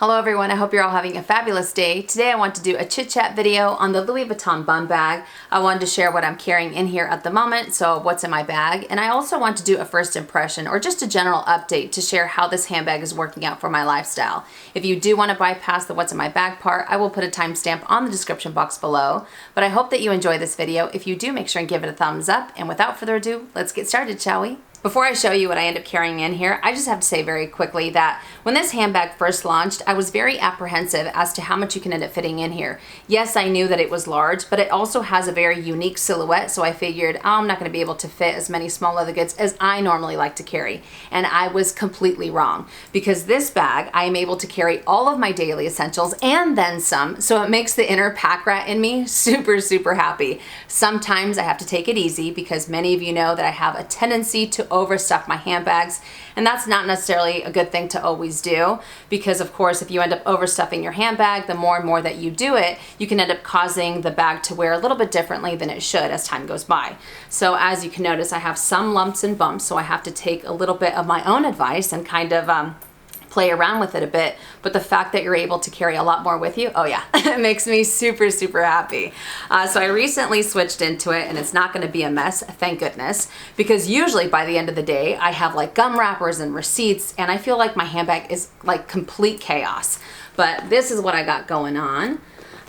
Hello everyone, I hope you're all having a fabulous day. Today I want to do a chit chat video on the Louis Vuitton Bumbag. I wanted to share what I'm carrying in here at the moment, so what's in my bag. And I also want to do a first impression or just a general update to share how this handbag is working out for my lifestyle. If you do want to bypass the what's in my bag part, I will put a timestamp on the description box below. But I hope that you enjoy this video. If you do, make sure and give it a thumbs up. And without further ado, let's get started, shall we? Before I show you what I end up carrying in here, I just have to say very quickly that when this handbag first launched, I was very apprehensive as to how much you can end up fitting in here. Yes, I knew that it was large, but it also has a very unique silhouette, so I figured, oh, I'm not going to be able to fit as many small leather goods as I normally like to carry. And I was completely wrong, because this bag, I am able to carry all of my daily essentials and then some, so it makes the inner pack rat in me super happy. Sometimes I have to take it easy, because many of you know that I have a tendency to overstuff my handbags, and that's not necessarily a good thing to always do, because of course if you end up overstuffing your handbag, the more and more that you do it, you can end up causing the bag to wear a little bit differently than it should as time goes by. So as you can notice, I have some lumps and bumps, so I have to take a little bit of my own advice and kind of play around with it a bit, but the fact that you're able to carry a lot more with you, oh yeah, it makes me super happy. So I recently switched into it, and it's not going to be a mess, thank goodness, because usually by the end of the day I have like gum wrappers and receipts, and I feel like my handbag is like complete chaos. But this is what I got going on.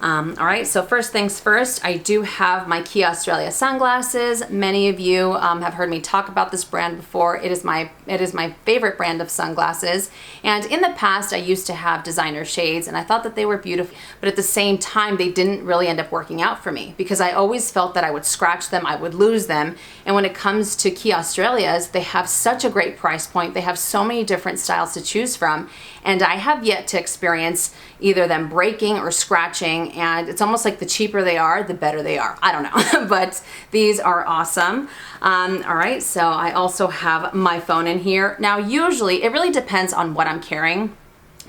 All right, so first things first, I do have my Key Australia sunglasses. Many of you have heard me talk about this brand before. It is my favorite brand of sunglasses. And in the past, I used to have designer shades, and I thought that they were beautiful, but at the same time, they didn't really end up working out for me, because I always felt that I would scratch them, I would lose them. And when it comes to Key Australia's, they have such a great price point. They have so many different styles to choose from, and I have yet to experience either them breaking or scratching. And it's almost like the cheaper they are, the better they are. I don't know, but these are awesome. All right, so I also have my phone in here. Now, usually, it really depends on what I'm carrying,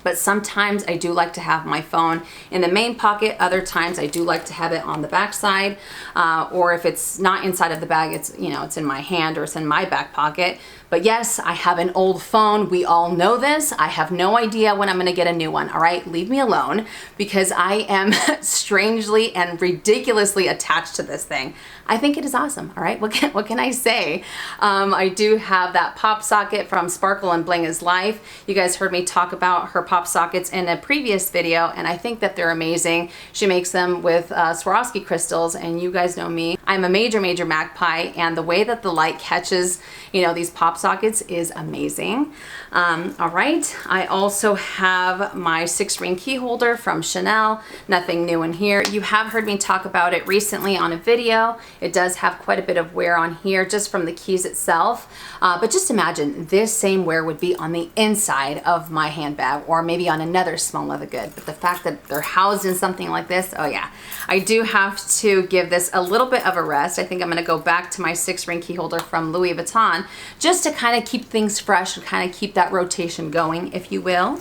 but sometimes I do like to have my phone in the main pocket. Other times I do like to have it on the back side, or if it's not inside of the bag, it's, you know, it's in my hand or it's in my back pocket. But yes, I have an old phone. We all know this. I have no idea when I'm gonna get a new one, all right? Leave me alone, because I am strangely and ridiculously attached to this thing. I think it is awesome, all right? What can I say? I do have that pop socket from Sparkle and Bling is Life. You guys heard me talk about her pop sockets in a previous video, and I think that they're amazing. She makes them with Swarovski crystals, and you guys know me. I'm a major magpie, and the way that the light catches, you know, these pop sockets is amazing. All right, I also have my 6-ring key holder from Chanel. Nothing new in here. You have heard me talk about it recently on a video. It does have quite a bit of wear on here just from the keys itself. But just imagine this same wear would be on the inside of my handbag, or maybe on another small leather good. But the fact that they're housed in something like this, oh yeah. I do have to give this a little bit of a rest. I think I'm gonna go back to my 6-ring key holder from Louis Vuitton, just to kind of keep things fresh and kind of keep that rotation going, if you will.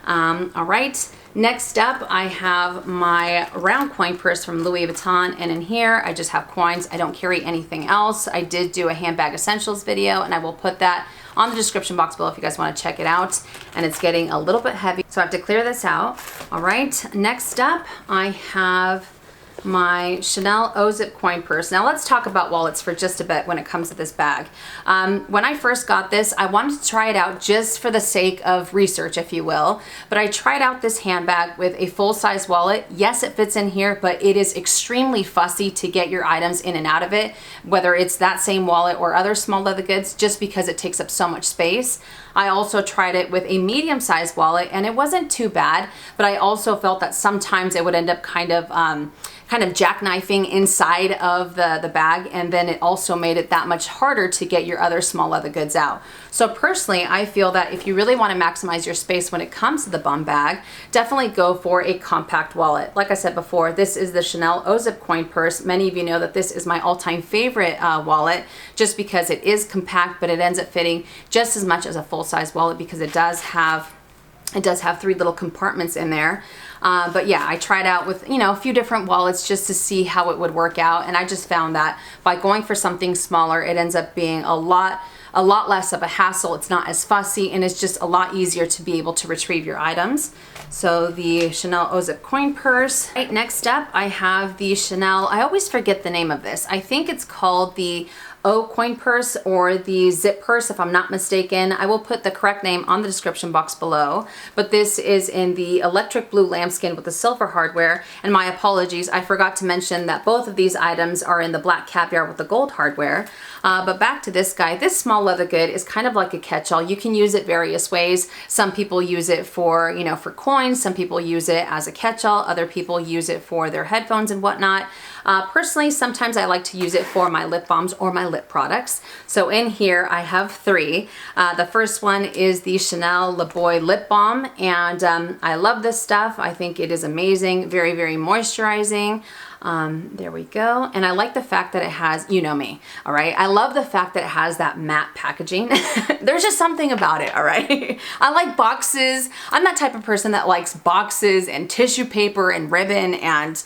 All right. Next up, I have my round coin purse from Louis Vuitton, and in here I just have coins. I don't carry anything else. I did do a handbag essentials video, and I will put that on the description box below if you guys want to check it out. And it's getting a little bit heavy, so I have to clear this out. All right, next up I have my Chanel O-Zip coin purse. Now let's talk about wallets for just a bit when it comes to this bag. When I first got this, I wanted to try it out just for the sake of research, if you will. But I tried out this handbag with a full-size wallet. Yes, it fits in here, but it is extremely fussy to get your items in and out of it, whether it's that same wallet or other small leather goods, just because it takes up so much space. I also tried it with a medium-sized wallet, and it wasn't too bad, but I also felt that sometimes it would end up kind of jackknifing inside of the bag, and then it also made it that much harder to get your other small leather goods out. So personally, I feel that if you really want to maximize your space when it comes to the bum bag, definitely go for a compact wallet. Like I said before, this is the Chanel O-Zip coin purse. Many of you know that this is my all-time favorite wallet, just because it is compact, but it ends up fitting just as much as a full-size wallet, because it does have 3 little compartments in there. But yeah, I tried out with, you know, a few different wallets just to see how it would work out. And I just found that by going for something smaller, it ends up being a lot a lot less of a hassle. It's not as fussy, and it's just a lot easier to be able to retrieve your items. So the Chanel O-Zip coin purse. Right, next up I have the Chanel, I always forget the name of this. I think it's called the O coin purse or the zip purse if I'm not mistaken. I will put the correct name on the description box below, but this is in the electric blue lambskin with the silver hardware, and my apologies, I forgot to mention that both of these items are in the black caviar with the gold hardware. But back to this guy, this small leather good is kind of like a catch-all. You can use it various ways. Some people use it for, you know, for coins. Some people use it as a catch-all. Other people use it for their headphones and whatnot. Personally, sometimes I like to use it for my lip balms or my lip products. So in here, I have three. The first one is the Chanel Le Boy Lip Balm, and I love this stuff. I think it is amazing, very, very moisturizing. There we go. And I like the fact that it has, you know me, all right? I love the fact that it has that matte packaging. There's just something about it, all right? I like boxes. I'm that type of person that likes boxes and tissue paper and ribbon, and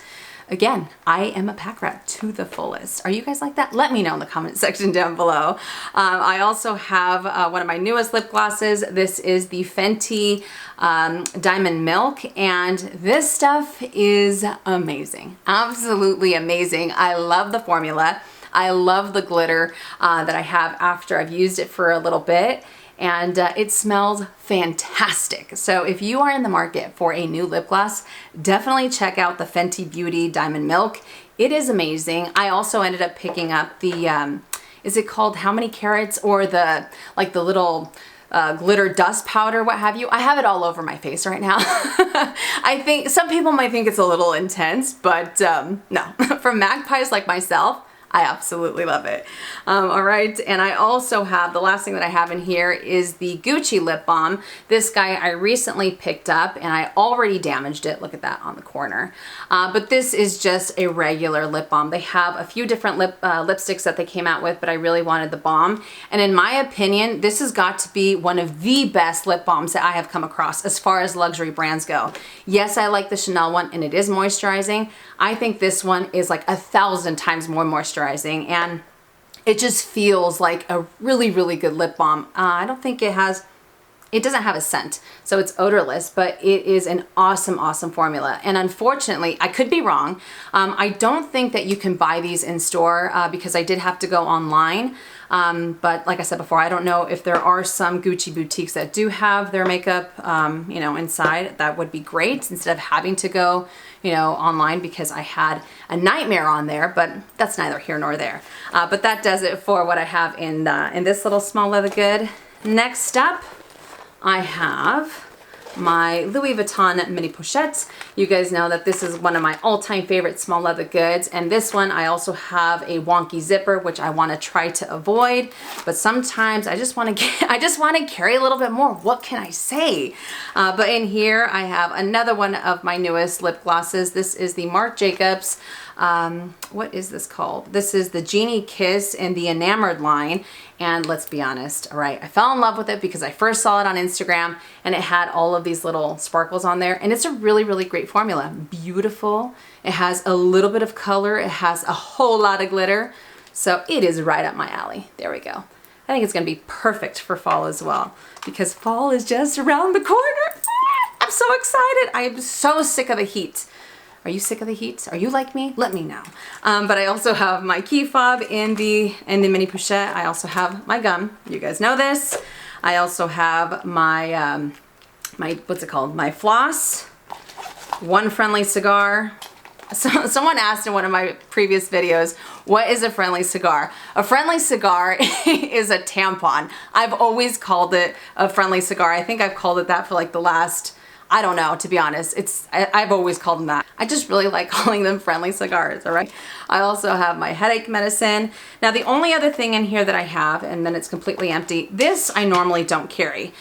again, I am a pack rat to the fullest. Are you guys like that? Let me know in the comment section down below. I also have one of my newest lip glosses. This is the Fenty Diamond Milk, and this stuff is amazing. Absolutely amazing. I love the formula. I love the glitter that I have after I've used it for a little bit. And it smells fantastic. So if you are in the market for a new lip gloss, definitely check out the Fenty Beauty Diamond Milk. It is amazing. I also ended up picking up the, is it called How Many Carats, or the, like the little glitter dust powder, what have you. I have it all over my face right now. I think some people might think it's a little intense, but no. For magpies like myself, I absolutely love it. All right, and I also have, the last thing that I have in here is the Gucci lip balm. This guy I recently picked up, and I already damaged it. Look at that on the corner. But this is just a regular lip balm. They have a few different lipsticks that they came out with, but I really wanted the balm. And in my opinion, this has got to be one of the best lip balms that I have come across as far as luxury brands go. Yes, I like the Chanel one, and it is moisturizing. I think this one is like 1,000 times more moisturizing, and it just feels like a really, really good lip balm. I don't think it doesn't have a scent, so it's odorless, but it is an awesome, awesome formula. And unfortunately, I could be wrong. I don't think that you can buy these in store because I did have to go online. But like I said before, I don't know if there are some Gucci boutiques that do have their makeup, you know, inside. That would be great instead of having to go, you know, online, because I had a nightmare on there, but that's neither here nor there. But that does it for what I have in this little small leather good. Next up, I have my Louis Vuitton mini pochette. You guys know that this is one of my all-time favorite small leather goods, and this one I also have a wonky zipper, which I want to try to avoid, but sometimes I just want to carry a little bit more. What can I say? But in here I have another one of my newest lip glosses. This is the Marc Jacobs, what is this called? This is the Genie Kiss in the Enamored line. And let's be honest, all right, I fell in love with it because I first saw it on Instagram, and it had all of these little sparkles on there, and it's a really, really great formula. Beautiful. It has a little bit of color. It has a whole lot of glitter. So it is right up my alley. There we go. I think it's gonna be perfect for fall as well, because fall is just around the corner. I'm so excited. I am so sick of the heat. Are you sick of the heat? Are you like me? Let me know. But I also have my key fob in the mini pochette. I also have my gum. You guys know this. I also have my, what's it called? My floss, one friendly cigar. So, someone asked in one of my previous videos, what is a friendly cigar? A friendly cigar is a tampon. I've always called it a friendly cigar. I think I've called it that for like the last, I don't know, to be honest. I've always called them that. I just really like calling them friendly cigars, all right? I also have my headache medicine. Now, the only other thing in here that I have, and then it's completely empty, this I normally don't carry.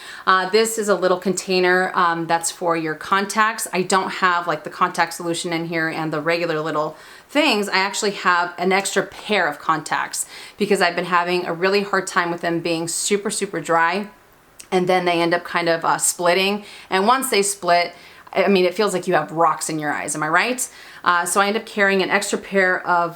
This is a little container that's for your contacts. I don't have like the contact solution in here and the regular little things. I actually have an extra pair of contacts because I've been having a really hard time with them being super, super dry. And then they end up kind of splitting. And once they split, I mean, it feels like you have rocks in your eyes, am I right? So I end up carrying an extra pair of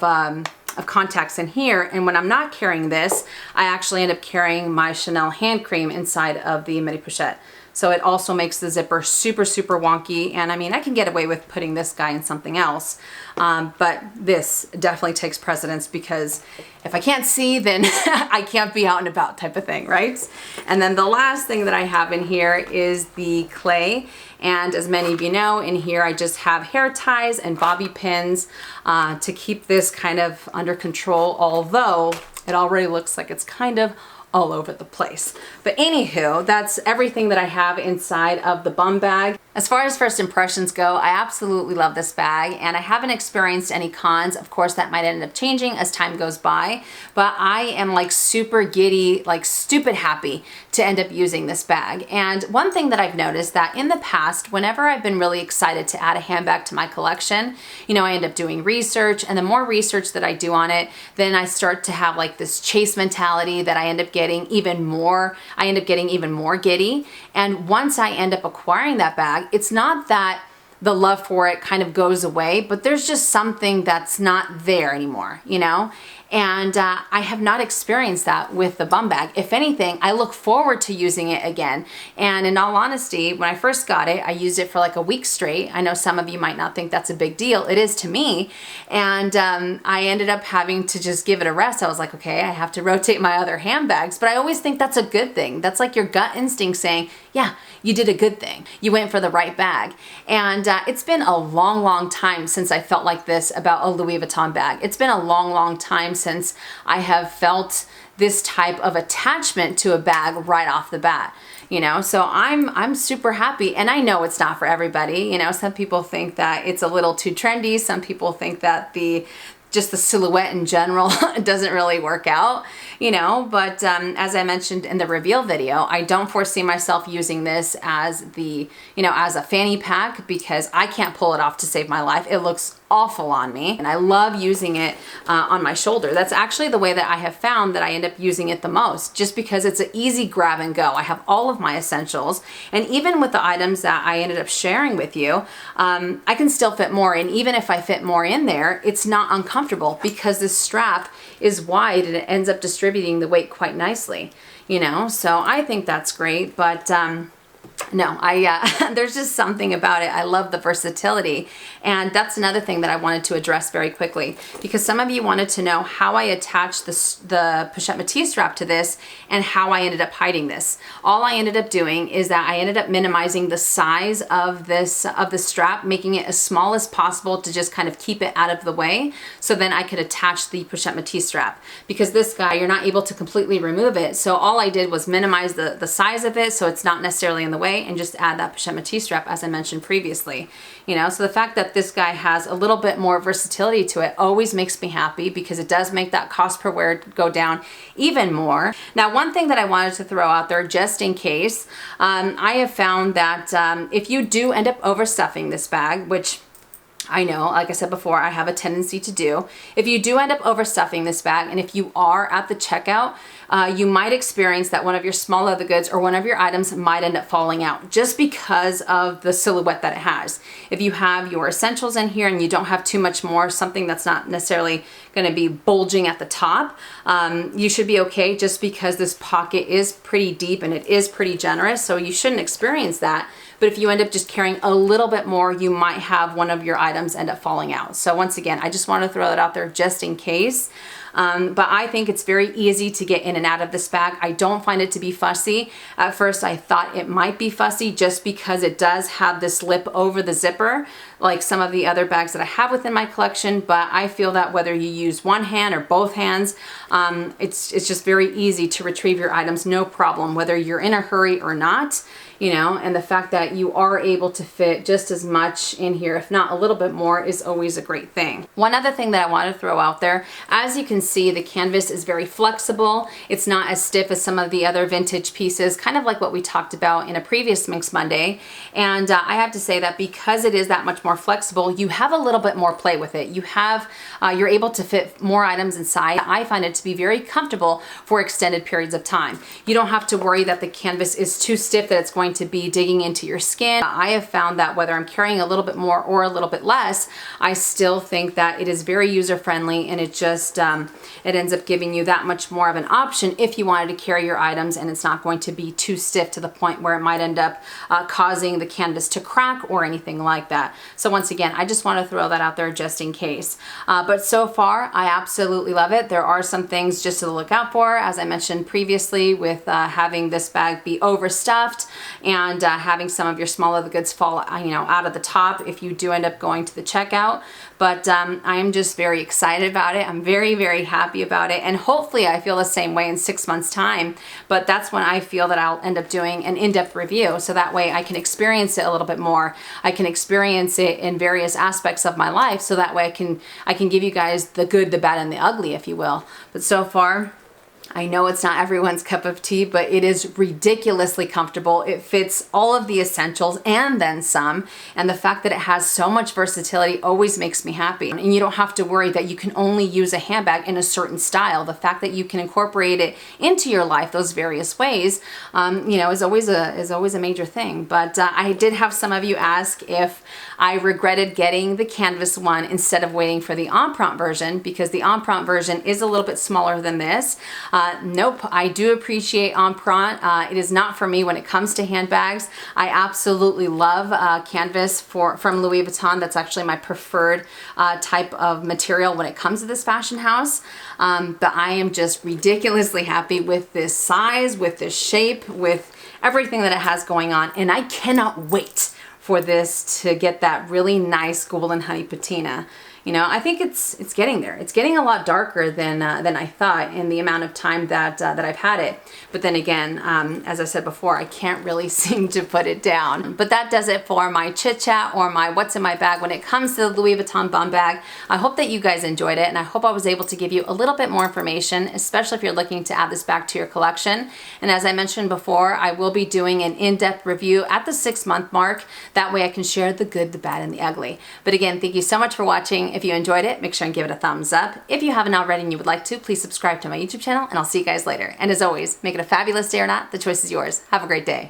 of contacts in here, and when I'm not carrying this, I actually end up carrying my Chanel hand cream inside of the mini pochette. So it also makes the zipper super, super wonky. And I mean, I can get away with putting this guy in something else, but this definitely takes precedence, because if I can't see, then I can't be out and about type of thing, right? And then the last thing that I have in here is the clay. And as many of you know, in here I just have hair ties and bobby pins to keep this kind of under control, although it already looks like it's kind of all over the place. But anywho, that's everything that I have inside of the bum bag. As far as first impressions go, I absolutely love this bag, and I haven't experienced any cons. Of course, that might end up changing as time goes by, but I am like super giddy, like stupid happy to end up using this bag. And one thing that I've noticed that in the past, whenever I've been really excited to add a handbag to my collection, you know, I end up doing research, and the more research that I do on it, then I start to have like this chase mentality that I end up getting even more giddy. And once I end up acquiring that bag, it's not that the love for it kind of goes away, but there's just something that's not there anymore, you know? And I have not experienced that with the bum bag. If anything, I look forward to using it again. And in all honesty, when I first got it, I used it for like a week straight. I know some of you might not think that's a big deal. It is to me. And I ended up having to just give it a rest. I was like, okay, I have to rotate my other handbags. But I always think that's a good thing. That's like your gut instinct saying, yeah, you did a good thing. You went for the right bag. And it's been a long, long time since I felt like this about a Louis Vuitton bag. It's been a long, long time since I have felt this type of attachment to a bag right off the bat, you know? So I'm super happy, and I know it's not for everybody. You know, some people think that it's a little too trendy. Some people think that just the silhouette in general doesn't really work out, you know, but as I mentioned in the reveal video, I don't foresee myself using this as as a fanny pack, because I can't pull it off to save my life. It looks awful on me, and I love using it on my shoulder. That's actually the way that I have found that I end up using it the most, just because it's an easy grab and go. I have all of my essentials, and even with the items that I ended up sharing with you, I can still fit more, and even if I fit more in there, it's not uncomfortable because this strap is wide and it ends up distributing the weight quite nicely, you know? So I think that's great, but no, there's just something about it. I love the versatility. And that's another thing that I wanted to address very quickly, because some of you wanted to know how I attached the pochette métis strap to this and how I ended up hiding this. All I ended up doing is that I ended up minimizing the size of the strap, making it as small as possible to just kind of keep it out of the way, so then I could attach the pochette métis strap. Because this guy, you're not able to completely remove it. So all I did was minimize the size of it so it's not necessarily in the way, and just add that pochette métis strap as I mentioned previously. You know, so the fact that this guy has a little bit more versatility to it always makes me happy, because it does make that cost per wear go down even more. Now, one thing that I wanted to throw out there just in case, I have found that if you do end up overstuffing this bag, which I know, like I said before, I have a tendency to do. If you do end up overstuffing this bag, and if you are at the checkout, you might experience that one of your small leather goods or one of your items might end up falling out just because of the silhouette that it has. If you have your essentials in here and you don't have too much more, something that's not necessarily going to be bulging at the top, you should be okay, just because this pocket is pretty deep and it is pretty generous, so you shouldn't experience that. But if you end up just carrying a little bit more, you might have one of your items end up falling out. So once again, I just want to throw that out there just in case. But I think it's very easy to get in and out of this bag. I don't find it to be fussy. At first I thought it might be fussy just because it does have this lip over the zipper, like some of the other bags that I have within my collection, but I feel that whether you use one hand or both hands, it's just very easy to retrieve your items, no problem, whether you're in a hurry or not, you know, and the fact that you are able to fit just as much in here, if not a little bit more, is always a great thing. One other thing that I want to throw out there, as you can see, the canvas is very flexible. It's not as stiff as some of the other vintage pieces, kind of like what we talked about in a previous Minks Monday. And I have to say that because it is that much more flexible, you have a little bit more play with it. You have, you're able to fit more items inside. I find it to be very comfortable for extended periods of time. You don't have to worry that the canvas is too stiff, that it's going going to be digging into your skin. I have found that whether I'm carrying a little bit more or a little bit less, I still think that it is very user-friendly, and it just, it ends up giving you that much more of an option if you wanted to carry your items, and it's not going to be too stiff to the point where it might end up causing the canvas to crack or anything like that. So once again, I just want to throw that out there just in case. But so far, I absolutely love it. There are some things just to look out for, as I mentioned previously, with having this bag be overstuffed and having some of your smaller goods fall, out of the top if you do end up going to the checkout. But I am just very excited about it. I'm very, very happy about it. And hopefully I feel the same way in 6 months' time. But that's when I feel that I'll end up doing an in-depth review. So that way I can experience it a little bit more. I can experience it in various aspects of my life. So that way I can give you guys the good, the bad, and the ugly, if you will. But so far, I know it's not everyone's cup of tea, but it is ridiculously comfortable. It fits all of the essentials and then some. And the fact that it has so much versatility always makes me happy. And you don't have to worry that you can only use a handbag in a certain style. The fact that you can incorporate it into your life those various ways, is always a major thing. But I did have some of you ask if I regretted getting the canvas one instead of waiting for the Empreinte version, because the Empreinte version is a little bit smaller than this. Nope, I do appreciate Empreinte. It is not for me when it comes to handbags. I absolutely love canvas from Louis Vuitton. That's actually my preferred type of material when it comes to this fashion house. But I am just ridiculously happy with this size, with this shape, with everything that it has going on. And I cannot wait for this to get that really nice golden honey patina. I think it's getting there. It's getting a lot darker than I thought in the amount of time that I've had it. But then again, as I said before, I can't really seem to put it down. But that does it for my chit chat or my what's in my bag when it comes to the Louis Vuitton bum bag. I hope that you guys enjoyed it, and I hope I was able to give you a little bit more information, especially if you're looking to add this back to your collection. And as I mentioned before, I will be doing an in-depth review at the 6-month mark. That way I can share the good, the bad, and the ugly. But again, thank you so much for watching. If you enjoyed it, make sure and give it a thumbs up. If you haven't already and you would like to, please subscribe to my YouTube channel, and I'll see you guys later. And as always, make it a fabulous day or not, the choice is yours. Have a great day.